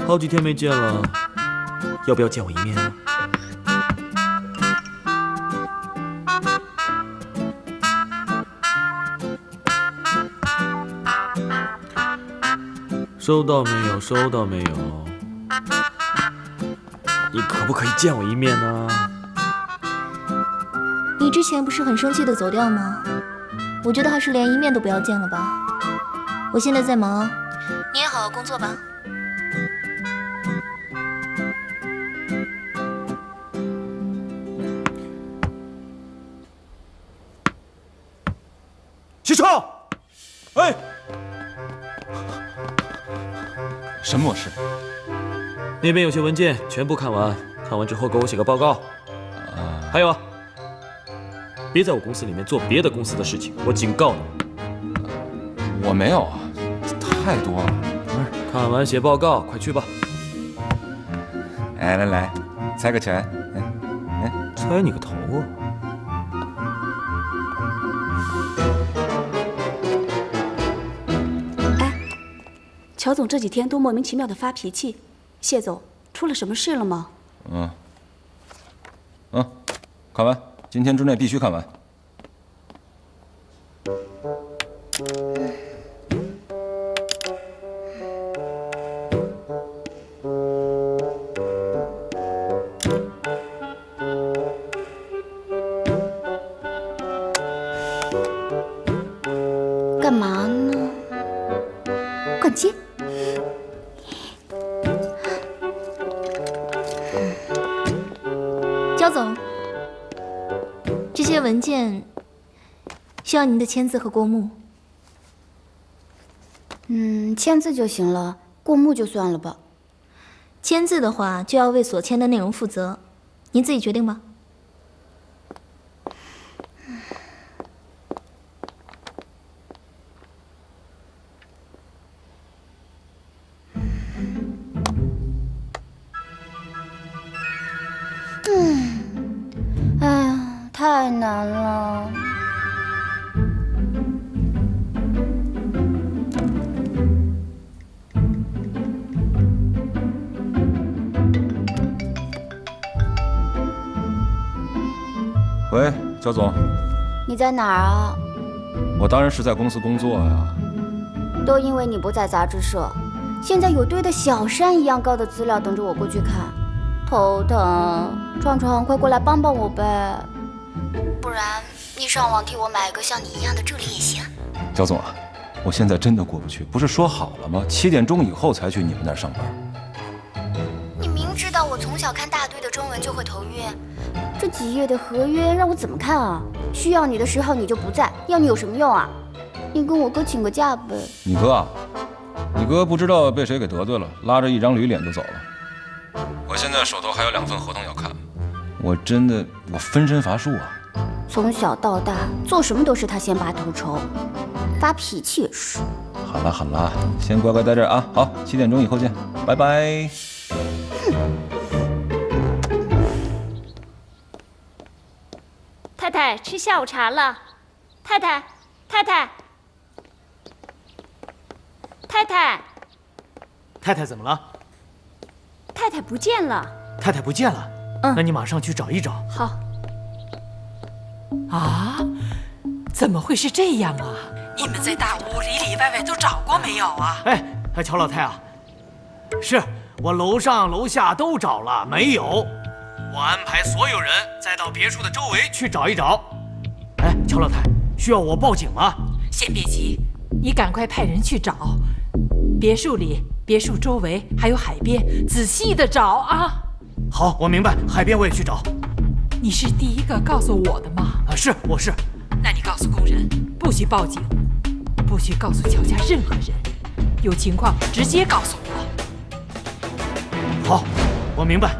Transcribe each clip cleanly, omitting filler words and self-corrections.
好几天没见了，要不要见我一面啊？收到没有？收到没有？你可不可以见我一面呢？你之前不是很生气的走掉吗？我觉得还是连一面都不要见了吧。我现在在忙，你也好好工作吧。许超，哎，什么事？那边有些文件全部看完，看完之后给我写个报告。还有啊，别在我公司里面做别的公司的事情，我警告你。我没有啊，太多了。不是，看完写报告，快去吧。哎，来，猜个拳。猜你个头啊！哎，乔总这几天都莫名其妙的发脾气，谢总出了什么事了吗？看完，今天之内必须看完。干嘛呢？滚接！焦总，这些文件需要您的签字和过目。签字就行了，过目就算了吧。签字的话，就要为所签的内容负责，您自己决定吧。哎呀，太难了。喂，焦总，你在哪儿啊？我当然是在公司工作呀。都因为你不在杂志社，现在有堆的小山一样高的资料等着我过去看，头疼。创创，快过来帮帮我呗，不然你上网替我买一个像你一样的助理也行。焦总啊，我现在真的过不去，不是说好了吗？7点钟以后才去你们那儿上班。你明知道我从小看大堆的中文就会头晕，这几页的合约让我怎么看啊？需要你的时候你就不在，要你有什么用啊？你跟我哥请个假呗。你哥啊，你哥不知道被谁给得罪了，拉着一张驴脸就走了。我现在手头还有2份合同要看，我分身乏术啊。从小到大做什么都是他先拔头筹，发脾气也是。好了，先乖乖在这儿啊。好，7点钟以后见，拜拜。太太吃下午茶了，太太，太太，太太，太太怎么了？太太不见了。太太不见了。那你马上去找一找。好。啊，怎么会是这样啊？你们在大屋里里外外都找过没有啊？哎，乔老太啊，是我楼上楼下都找了，没有。我安排所有人再到别墅的周围去找一找。哎，乔老太，需要我报警吗？先别急，你赶快派人去找，别墅里、别墅周围还有海边，仔细的找啊。好，我明白，海边我也去找。你是第一个告诉我的吗？是，我是。那你告诉工人，不许报警，不许告诉乔家任何人，有情况直接告诉我。好，我明白。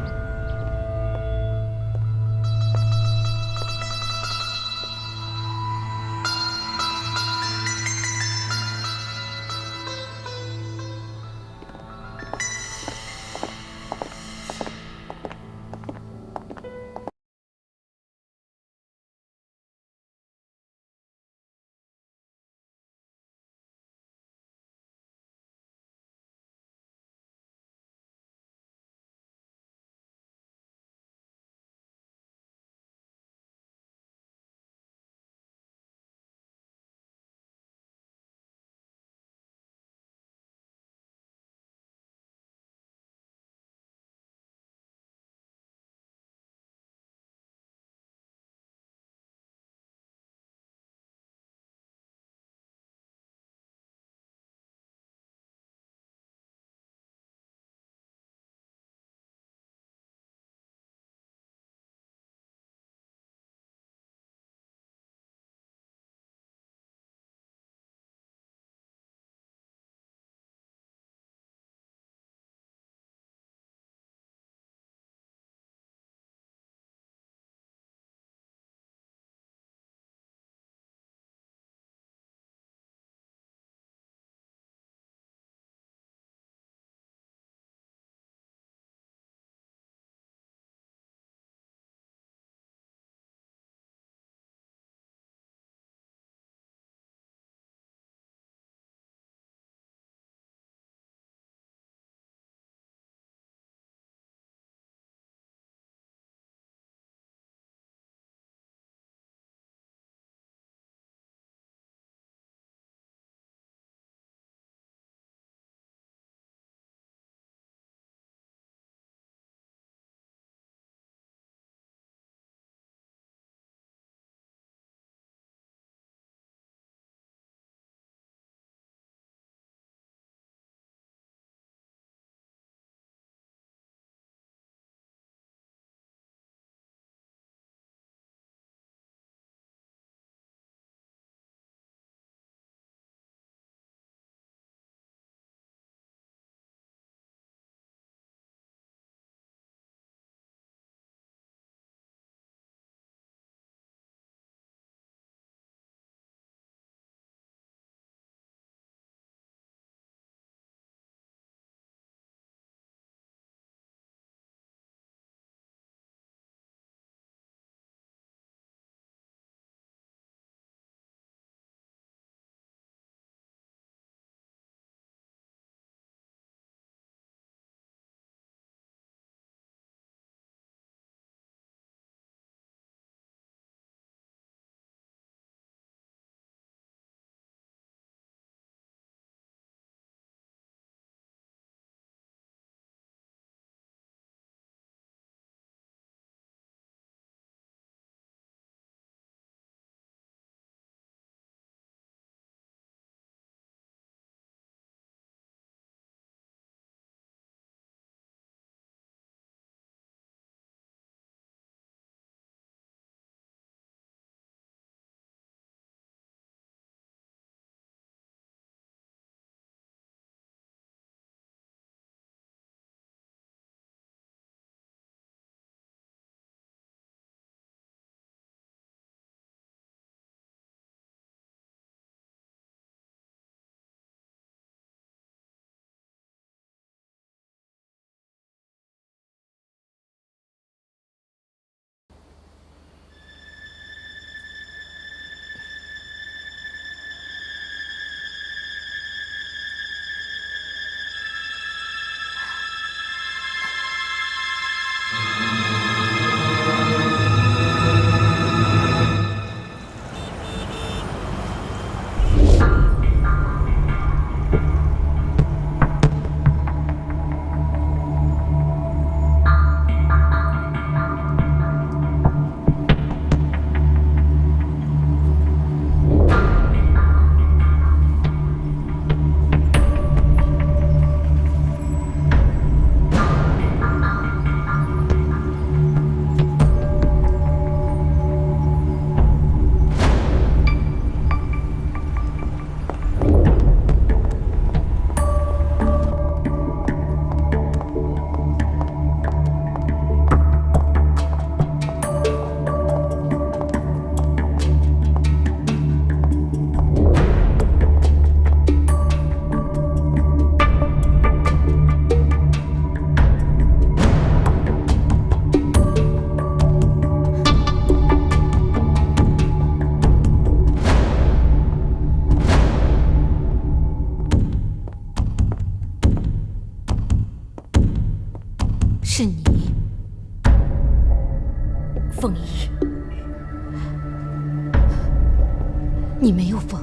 你没有疯，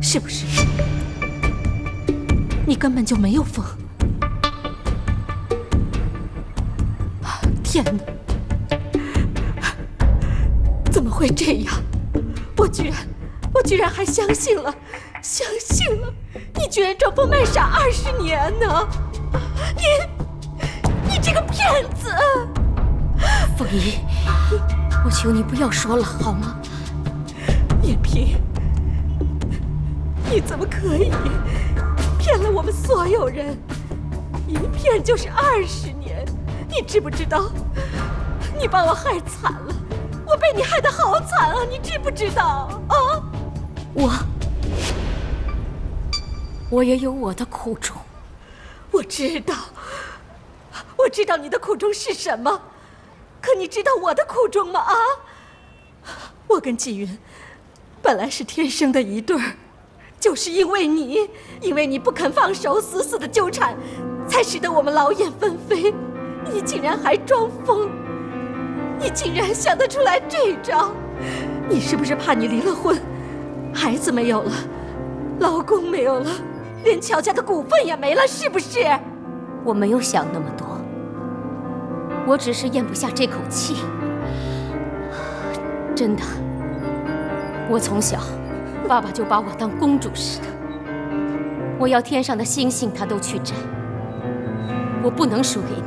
是不是？你根本就没有疯。天哪！怎么会这样？我居然还相信了，你居然装疯卖傻20年呢！你这个骗子！凤仪，我求你不要说了好吗？叶萍，你怎么可以骗了我们所有人？一骗就是20年，你知不知道？你把我害惨了，我被你害得好惨啊！你知不知道啊？我也有我的苦衷。我知道你的苦衷是什么，可你知道我的苦衷吗？啊！我跟纪云本来是天生的一对儿，就是因为你不肯放手，死死的纠缠，才使得我们劳燕分飞。你竟然还装疯，你竟然想得出来这招！你是不是怕你离了婚，孩子没有了，老公没有了，连乔家的股份也没了，是不是？我没有想那么多，我只是咽不下这口气。真的，我从小，爸爸就把我当公主似的，我要天上的星星他都去摘，我不能输给你。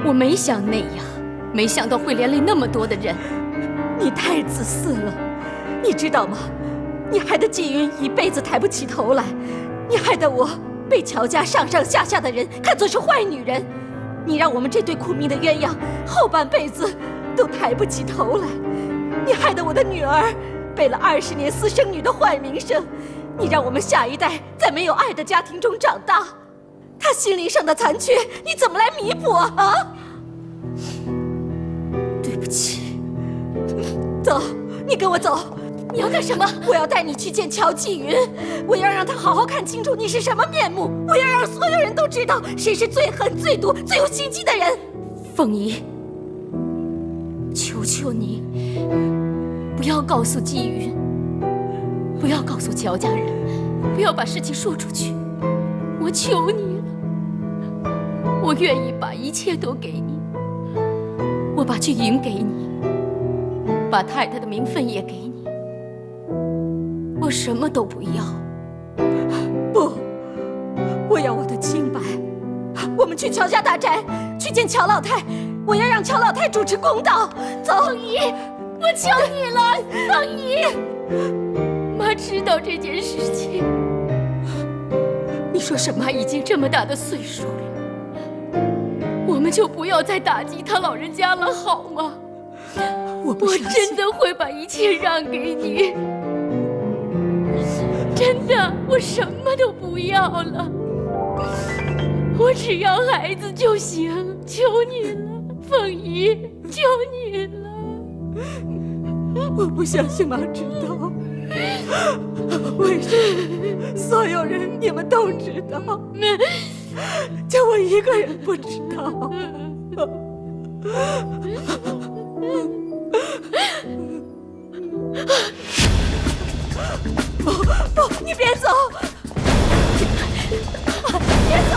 我没想那样，没想到会连累那么多的人。你太自私了，你知道吗？你害得纪云一辈子抬不起头来，你害得我被乔家上上下下的人看作是坏女人，你让我们这对苦命的鸳鸯后半辈子都抬不起头来，你害得我的女儿背了20年私生女的坏名声，你让我们下一代在没有爱的家庭中长大，她心灵上的残缺你怎么来弥补啊？对不起。走，你跟我走。你要干什么？我要带你去见乔纪云，我要让他好好看清楚你是什么面目，我要让所有人都知道谁是最狠、最毒、最有心机的人。凤仪，求求你，不要告诉纪云，不要告诉乔家人，不要把事情说出去，我求你了，我愿意把一切都给你，我把巨云给你，把太太的名分也给你。我什么都不要。不，我要我的清白。我们去乔家大宅，去见乔老太，我要让乔老太主持公道。走，凤仪，我求你了，凤仪。妈知道这件事情。你说什么？妈已经这么大的岁数了，我们就不要再打击他老人家了，好吗？我真的会把一切让给你。真的，我什么都不要了，我只要孩子就行，求你了，凤仪，求你了。我不相信妈知道，为什么所有人你们都知道，就我一个人不知道？不，你别走！别走！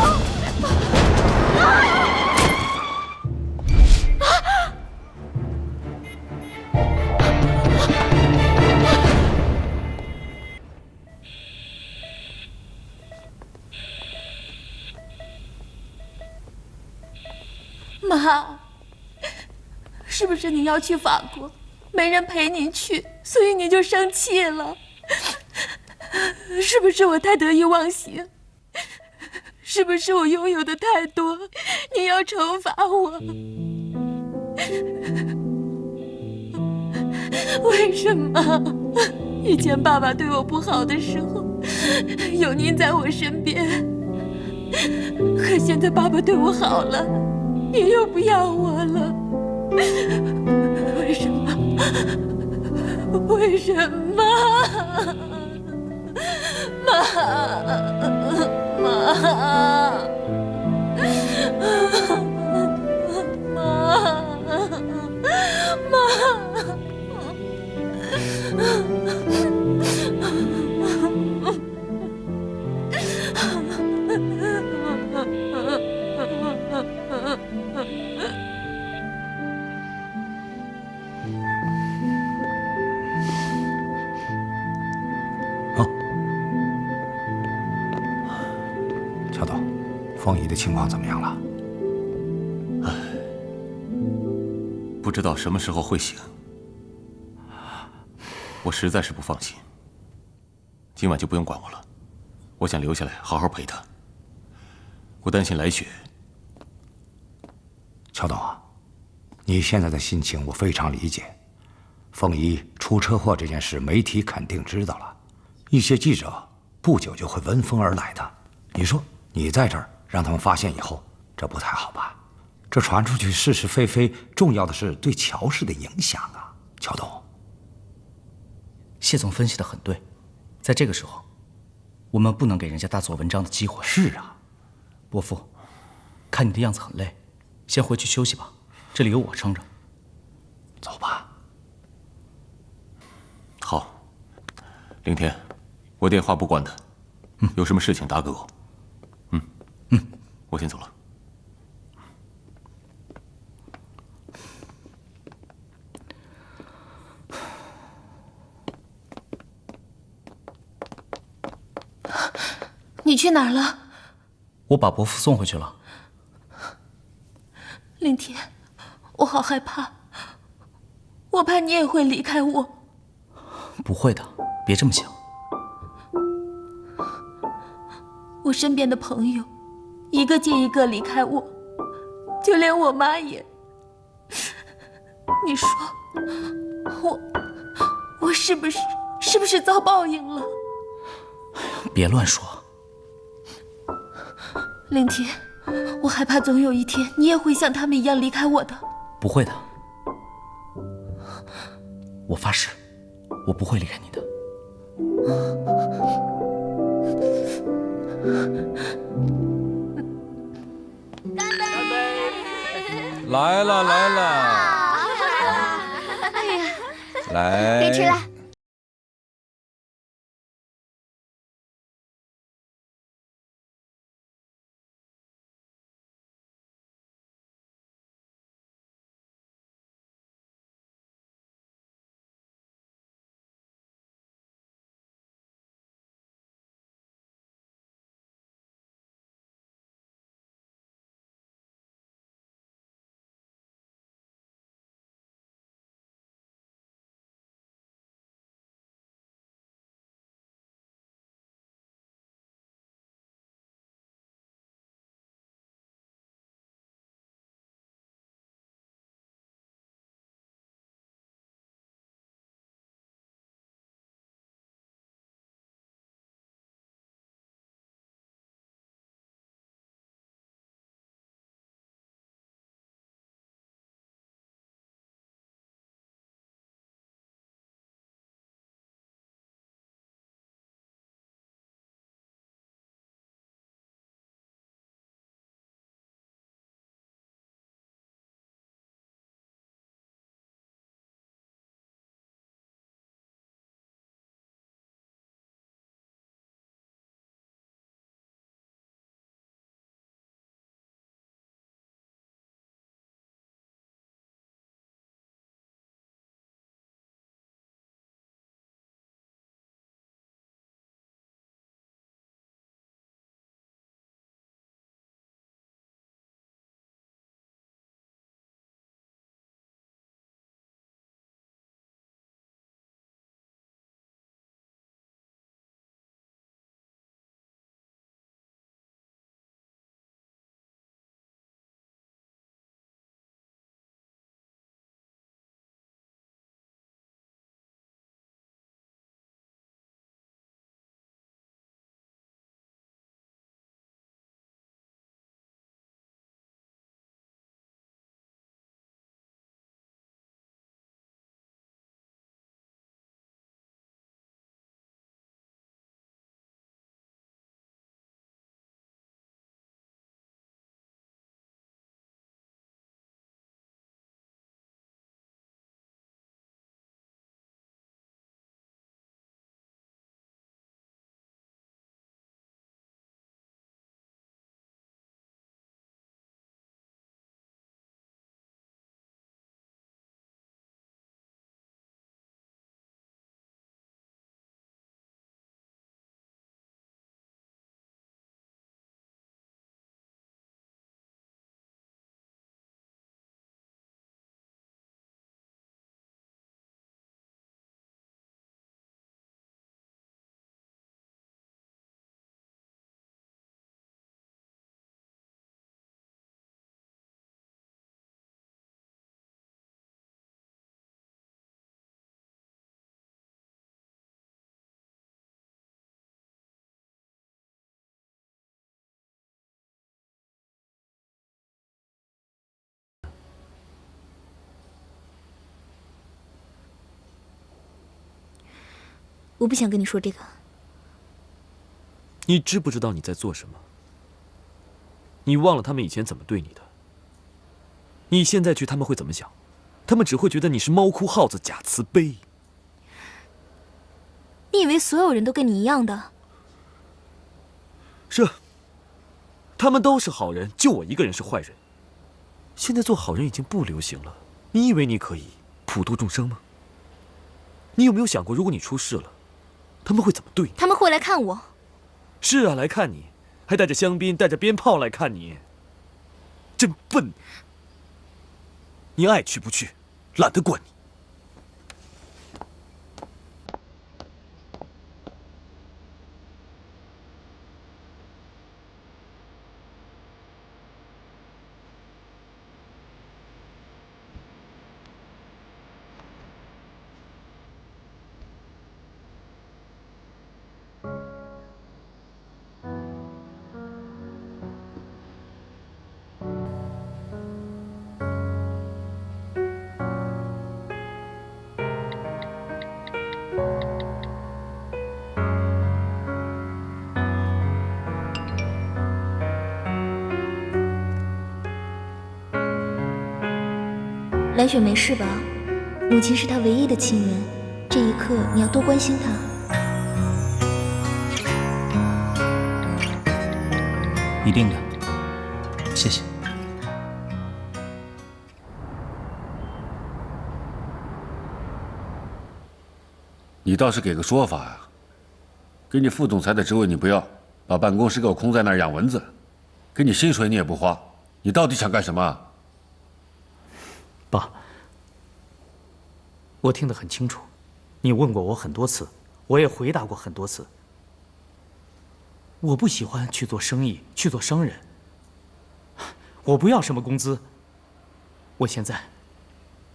妈，是不是你要去法国，没人陪你去，所以你就生气了？是不是我太得意忘形？是不是我拥有的太多，你要惩罚我？为什么以前爸爸对我不好的时候，有您在我身边，可现在爸爸对我好了，你又不要我了？为什么？为什么？妈，乔董，凤仪的情况怎么样了？不知道什么时候会醒，我实在是不放心。今晚就不用管我了，我想留下来好好陪她。我担心来雪。乔董啊，你现在的心情我非常理解。凤仪出车祸这件事，媒体肯定知道了，一些记者不久就会闻风而来的。你说你在这儿让他们发现以后，这不太好吧？这传出去是是非非，重要的是对乔氏的影响啊，乔董。谢总分析的很对，在这个时候，我们不能给人家大做文章的机会。是啊，伯父，看你的样子很累，先回去休息吧，这里有我撑着。走吧。好，凌天，我电话不关的，有什么事情打给我。我先走了。你去哪儿了？我把伯父送回去了。林天，我好害怕，我怕你也会离开我。不会的，别这么想。我身边的朋友，一个接一个离开我，就连我妈也。你说，我是不是遭报应了？别乱说。林天，我害怕总有一天你也会像他们一样离开我的。不会的，我发誓，我不会离开你的。来了来了，哎呀，来，可以吃了。我不想跟你说这个。你知不知道你在做什么？你忘了他们以前怎么对你的？你现在去，他们会怎么想？他们只会觉得你是猫哭耗子假慈悲。你以为所有人都跟你一样的？是，他们都是好人，就我一个人是坏人。现在做好人已经不流行了，你以为你可以普度众生吗？你有没有想过，如果你出事了，他们会怎么对你？他们会来看我。是啊，来看你，还带着香槟、带着鞭炮来看你，真笨！你爱去不去，懒得管你。蓝雪没事吧？母亲是她唯一的亲人，这一刻你要多关心她。一定的，谢谢。你倒是给个说法呀！给你副总裁的职位你不要，把办公室给我空在那儿养蚊子，给你薪水你也不花，你到底想干什么？爸，我听得很清楚，你问过我很多次，我也回答过很多次。我不喜欢去做生意，去做商人。我不要什么工资。我现在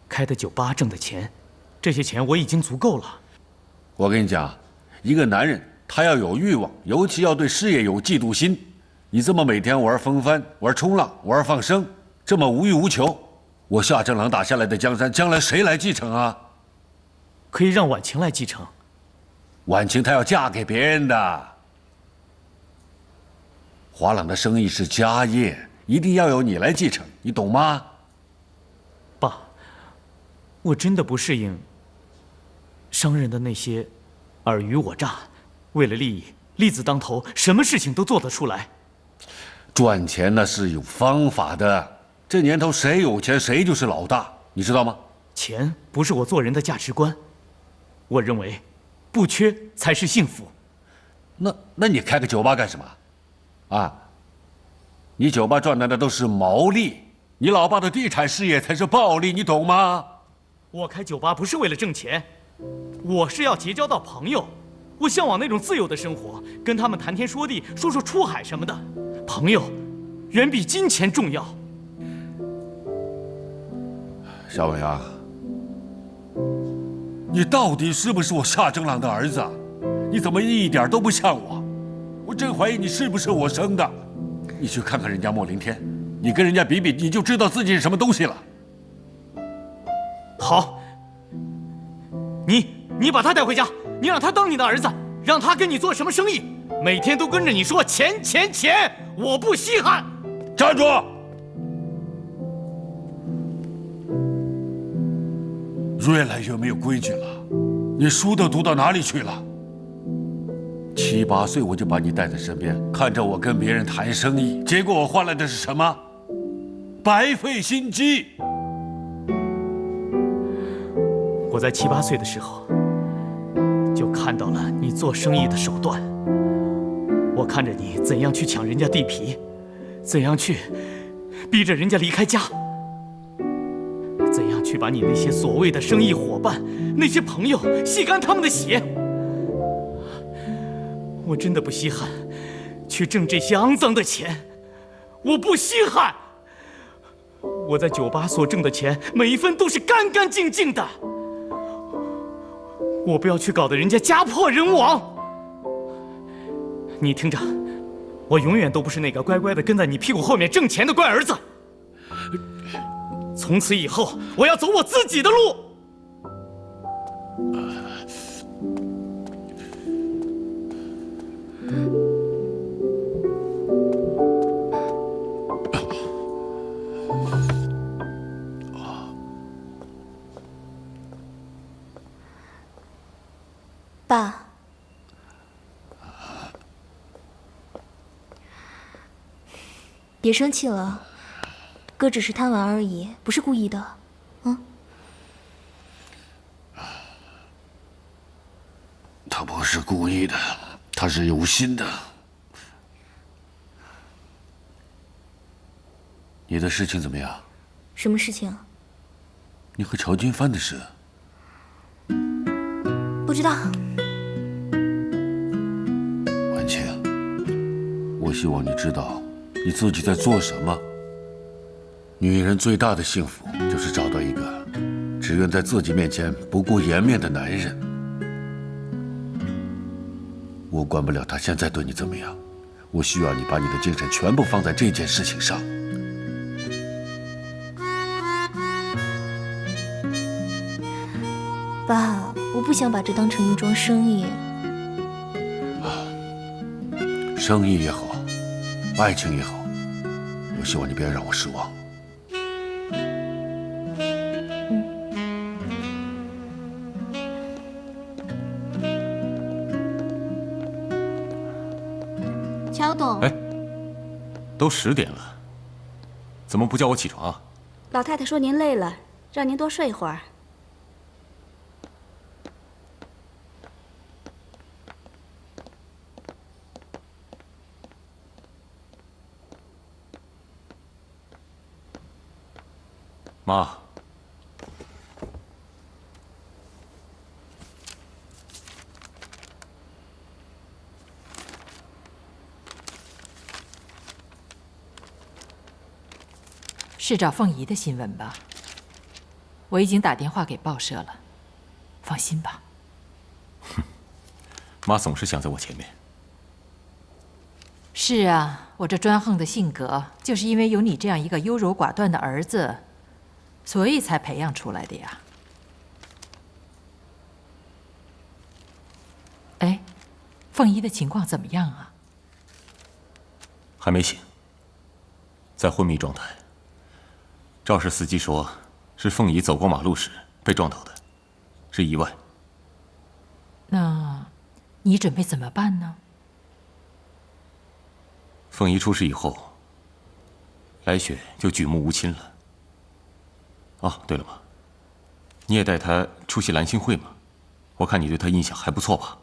开的酒吧挣的钱，这些钱我已经足够了。我跟你讲，一个男人他要有欲望，尤其要对事业有嫉妒心。你这么每天玩风帆、玩冲浪、玩放生，这么无欲无求。我夏正郎打下来的江山，将来谁来继承啊？可以让婉晴来继承。婉晴她要嫁给别人的。华朗的生意是家业，一定要由你来继承，你懂吗？爸，我真的不适应商人的那些尔虞我诈，为了利益，利字当头，什么事情都做得出来。赚钱那是有方法的。这年头谁有钱谁就是老大，你知道吗？钱不是我做人的价值观，我认为不缺才是幸福。那你开个酒吧干什么？啊，你酒吧赚来的都是毛利，你老爸的地产事业才是暴利，你懂吗？我开酒吧不是为了挣钱，我是要结交到朋友，我向往那种自由的生活，跟他们谈天说地，说说出海什么的。朋友远比金钱重要。小伟啊，你到底是不是我夏正郎的儿子？你怎么一点都不像我？我真怀疑你是不是我生的。你去看看人家莫凌天，你跟人家比比，你就知道自己是什么东西了。好，你把他带回家，你让他当你的儿子，让他跟你做什么生意，每天都跟着你说钱钱钱，我不稀罕。站住！越来越没有规矩了，你书都读到哪里去了？7、8岁我就把你带在身边，看着我跟别人谈生意，结果我换来的是什么？白费心机。我在7、8岁的时候，就看到了你做生意的手段。我看着你怎样去抢人家地皮，怎样去逼着人家离开家，怎样去把你那些所谓的生意伙伴、那些朋友吸干他们的血。我真的不稀罕去挣这些肮脏的钱，我不稀罕。我在酒吧所挣的钱，每一分都是干干净净的。我不要去搞得人家家破人亡。你听着，我永远都不是那个乖乖的跟在你屁股后面挣钱的乖儿子。从此以后，我要走我自己的路。爸，别生气了，哥只是贪玩而已，不是故意的，他不是故意的，他是有心的。你的事情怎么样？什么事情？你和乔金帆的事。不知道。婉清，我希望你知道你自己在做什么。女人最大的幸福就是找到一个只愿在自己面前不顾颜面的男人。我管不了他现在对你怎么样，我需要你把你的精神全部放在这件事情上。爸，我不想把这当成一桩生意。生意也好，爱情也好，我希望你别让我失望。乔董，哎，都10点了，怎么不叫我起床啊？老太太说您累了，让您多睡一会儿。妈，是找凤仪的新闻吧？我已经打电话给报社了，放心吧。妈总是想在我前面。是啊，我这专横的性格，就是因为有你这样一个优柔寡断的儿子，所以才培养出来的呀。哎，凤仪的情况怎么样啊？还没醒，在昏迷状态。肇事司机说，是凤仪走过马路时被撞倒的，是意外。那，你准备怎么办呢？凤仪出事以后，来雪就举目无亲了。哦，对了嘛，你也带她出席兰心会嘛？我看你对她印象还不错吧？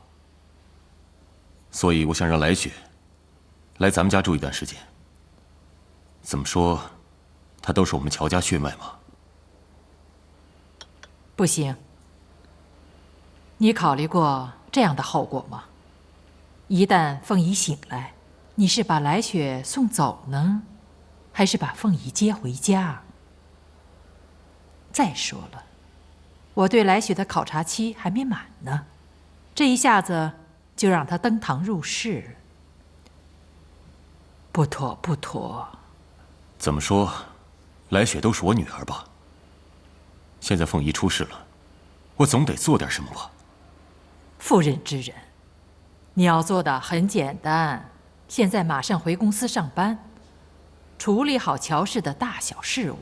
所以我想让来雪来咱们家住一段时间。怎么说，她都是我们乔家血脉嘛。不行。你考虑过这样的后果吗？一旦凤仪醒来，你是把来雪送走呢，还是把凤仪接回家？再说了，我对来雪的考察期还没满呢，这一下子就让她登堂入室，不妥不妥。怎么说，来雪都是我女儿吧？现在凤仪出事了，我总得做点什么吧？妇人之仁，你要做的很简单，现在马上回公司上班，处理好乔氏的大小事务，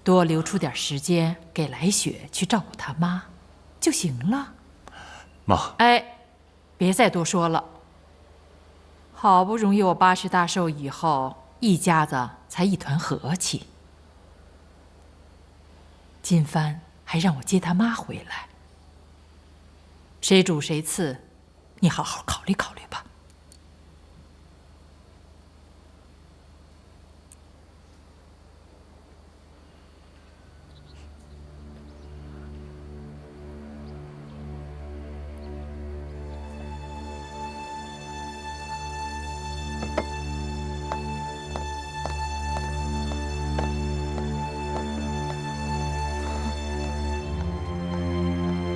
多留出点时间给来雪去照顾她妈，就行了。妈，哎，别再多说了。好不容易我80大寿以后，一家子才一团和气。金帆还让我接他妈回来，谁主谁次，你好好考虑考虑吧。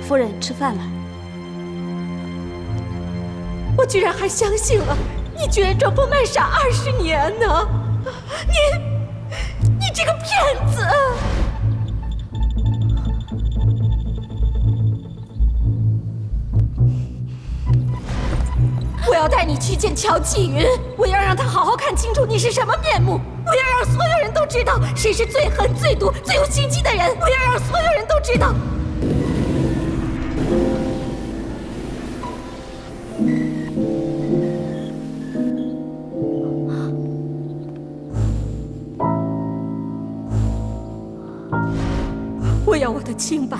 夫人，吃饭了。我居然还相信了，你居然装疯卖傻20年呢！你这个骗子！我要要带你去见乔纪云，我要让他好好看清楚你是什么面目，我要让所有人都知道谁是最狠、最毒、最有心机的人，我要让所有人都知道。我要我的清白。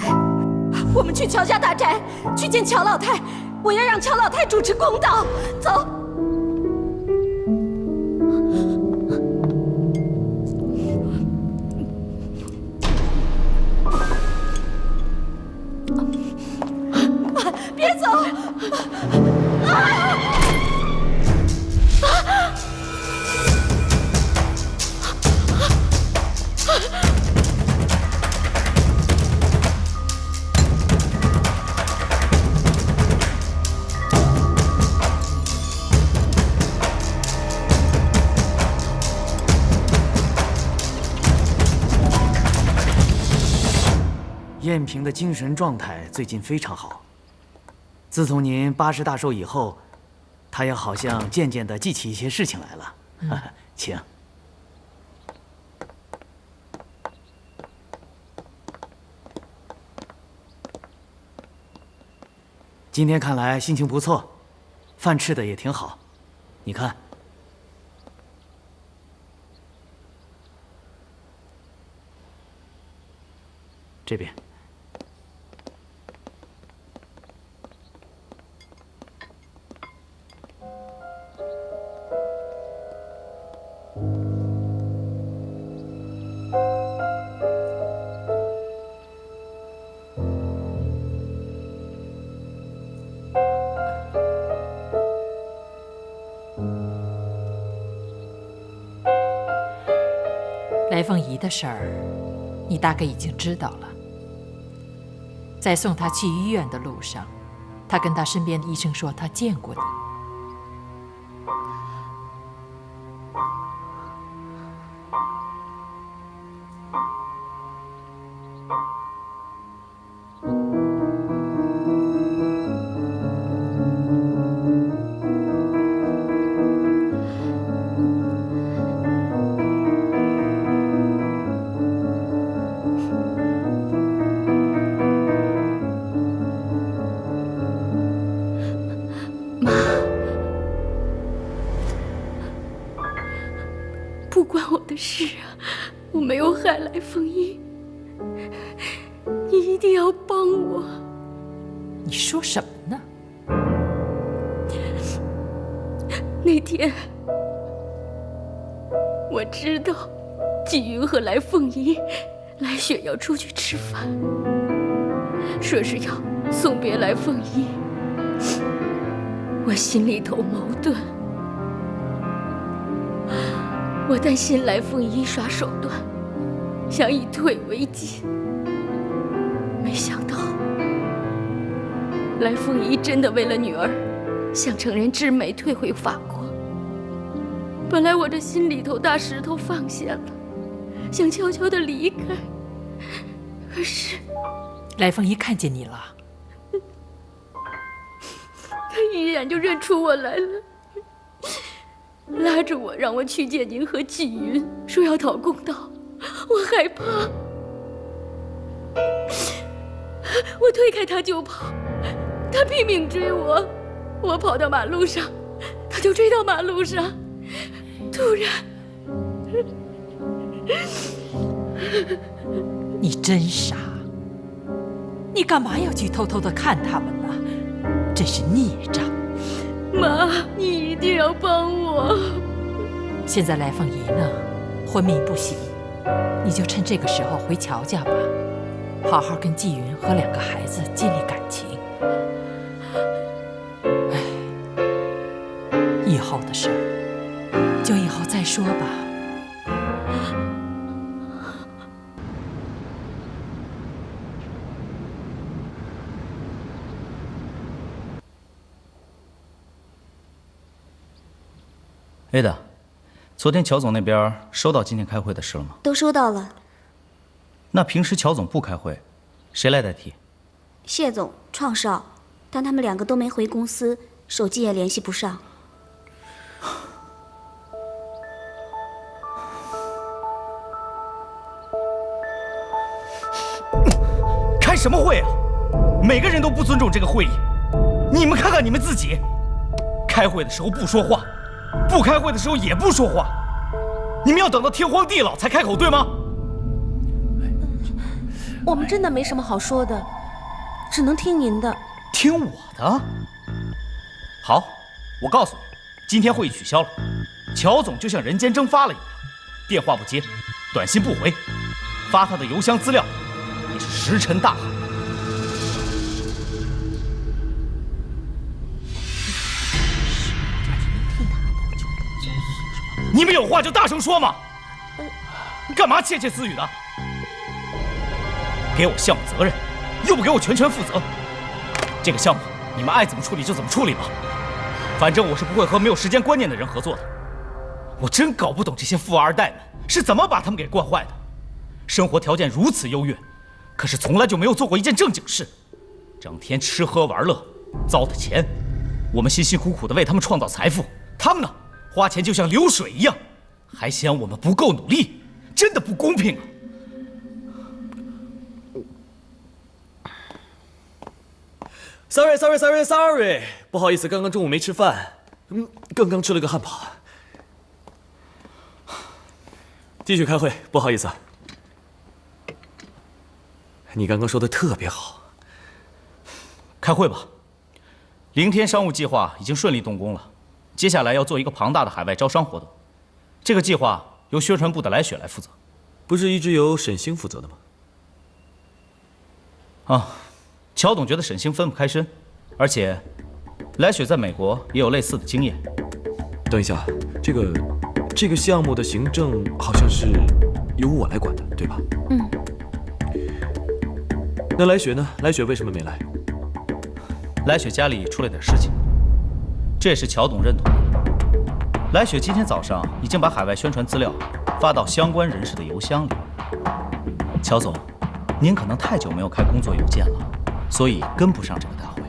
我们去乔家大宅，去见乔老太，我要让乔老太主持公道。走。别走！燕平的精神状态最近非常好。自从您80大寿以后，他也好像渐渐地记起一些事情来了。请。今天看来心情不错，饭吃的也挺好。你看，这边。来凤仪的事儿，你大概已经知道了。在送她去医院的路上，她跟她身边的医生说，她见过你。不关我的事啊，我没有害来凤仪，你一定要帮我。你说什么呢？那天我知道纪云和来凤仪、来雪要出去吃饭，说是要送别来凤仪，我心里头矛盾。我担心来凤仪耍手段，想以退为进。没想到，来凤仪真的为了女儿，想乘人之美退回法国。本来我这心里头大石头放下了，想悄悄地离开，可是来凤仪看见你了，她一眼就认出我来了。拉着我让我去见您和纪云，说要讨公道，我害怕，我推开他就跑，他拼命追我，我跑到马路上，他就追到马路上，突然，你真傻，你干嘛要去偷偷的看他们呢？这是孽障。妈，你一定要帮我。现在来凤仪呢，昏迷不醒，你就趁这个时候回乔家吧，好好跟纪云和2个孩子建立感情。哎，以后的事儿就以后再说吧。Ada，昨天乔总那边收到今天开会的事了吗？都收到了。那平时乔总不开会，谁来代替？谢总、创少，但他们2个都没回公司，手机也联系不上。什么会啊？每个人都不尊重这个会议。你们看看你们自己，开会的时候不说话，不开会的时候也不说话。你们要等到天荒地老才开口，对吗？我们真的没什么好说的，只能听您的。听我的？好，我告诉你，今天会议取消了。乔总就像人间蒸发了一样，电话不接，短信不回，发他的邮箱资料也是石沉大海。你们有话就大声说嘛！干嘛窃窃私语的？给我项目责任，又不给我全权负责。这个项目你们爱怎么处理就怎么处理吧，反正我是不会和没有时间观念的人合作的。我真搞不懂这些富二代们是怎么把他们给惯坏的。生活条件如此优越，可是从来就没有做过一件正经事，整天吃喝玩乐，糟蹋钱。我们辛辛苦苦的为他们创造财富，他们呢，花钱就像流水一样，还嫌我们不够努力，真的不公平啊！Sorry， 不好意思，刚刚中午没吃饭，刚刚吃了个汉堡。继续开会，不好意思啊。你刚刚说的特别好。开会吧。凌天商务计划已经顺利动工了，接下来要做一个庞大的海外招商活动。这个计划由宣传部的来雪来负责。不是一直由沈星负责的吗？啊，乔董觉得沈星分不开身，而且来雪在美国也有类似的经验。等一下，这个项目的行政好像是由我来管的，对吧？嗯。那来雪呢？来雪为什么没来？来雪家里出了点事情，这也是乔董认同的。来雪今天早上已经把海外宣传资料发到相关人士的邮箱里。乔总，您可能太久没有开工作邮件了，所以跟不上这个大会。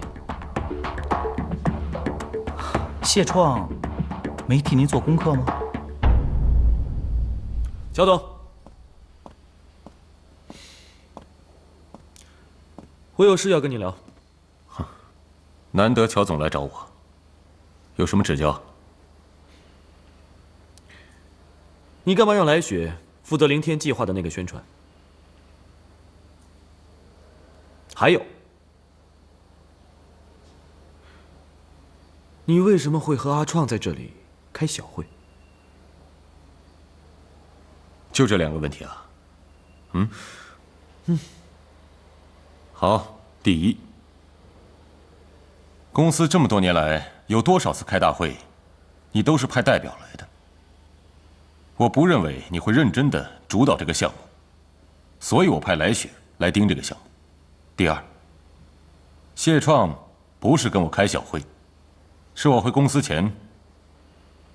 谢创没替您做功课吗？乔董，我有事要跟你聊。难得乔总来找我，有什么指教？你干嘛让来雪负责凌天计划的那个宣传？还有，你为什么会和阿创在这里开小会？就这2个问题啊？好，第一，公司这么多年来有多少次开大会，你都是派代表来的。我不认为你会认真的主导这个项目，所以我派来雪来盯这个项目。第二，谢创不是跟我开小会，是我回公司前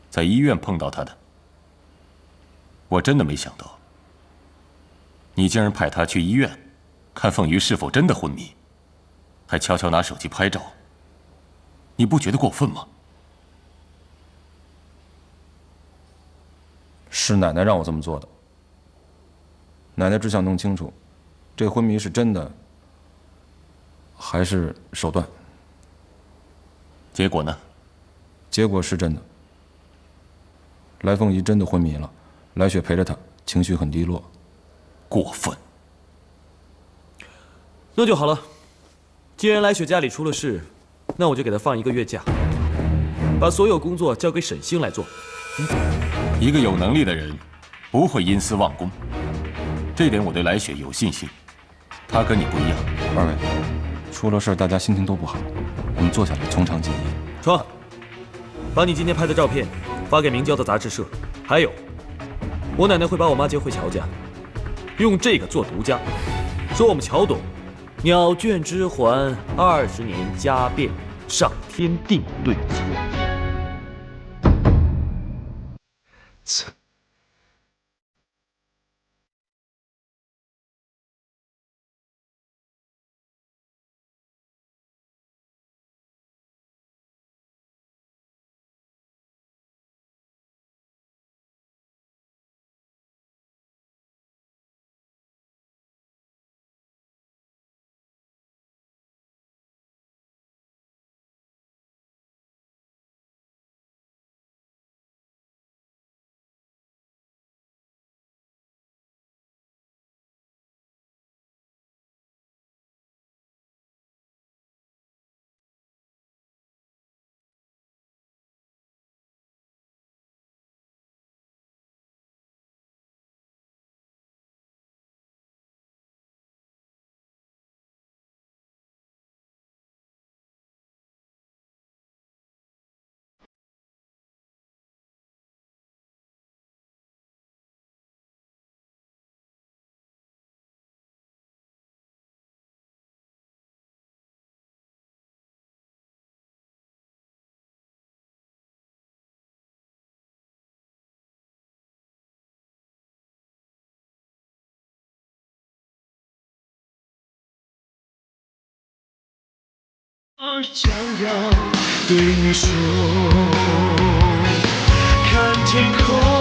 在医院碰到他的。我真的没想到，你竟然派他去医院看凤仪是否真的昏迷，还悄悄拿手机拍照，你不觉得过分吗？是奶奶让我这么做的。奶奶只想弄清楚，这昏迷是真的，还是手段。结果呢？结果是真的。来凤仪真的昏迷了，来雪陪着她，情绪很低落。过分。那就好了。既然来雪家里出了事，那我就给她放1个月假，把所有工作交给沈星来做。一个有能力的人不会因私忘公，这点我对来雪有信心。他跟你不一样。二位，出了事大家心情都不好，我们坐下来从长计议。创，把你今天拍的照片发给明交的杂志社。还有，我奶奶会把我妈接回乔家，用这个做独家，说我们乔董鸟倦知还20年家变，上天定对错。将要对你说，看天空。